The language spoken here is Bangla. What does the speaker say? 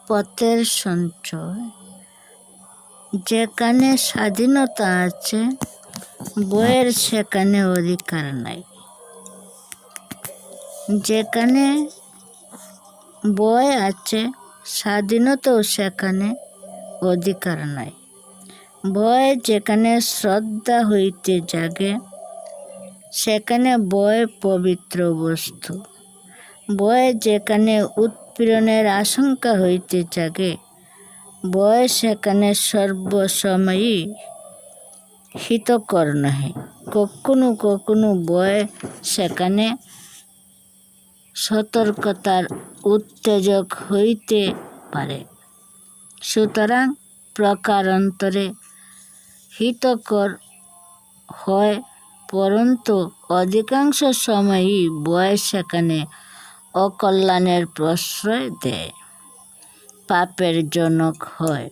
পথের সঞ্চয়। যেখানে স্বাধীনতা আছে, ভয়ের সেখানে অধিকার নাই। যেখানে ভয় আছে, স্বাধীনতাও সেখানে অধিকার নাই। ভয় যেখানে শ্রদ্ধা হইতে জাগে, সেখানে ভয় পবিত্র বস্তু। ভয় যেখানে উৎপীড়নের আশঙ্কা হইতে জাগে, ভয় সেখানে সর্বসময়ই হিতকর নহে। কখনো কখনো ভয় সেখানে সতর্কতার উত্তেজক হইতে পারে। সুতরাং প্রকারান্তরে হিতকর হয়, পরন্তু অধিকাংশ সময়ই ভয় সেখানে অকল্যাণের প্রশ্রয় দেয়, পাপের জনক হয়।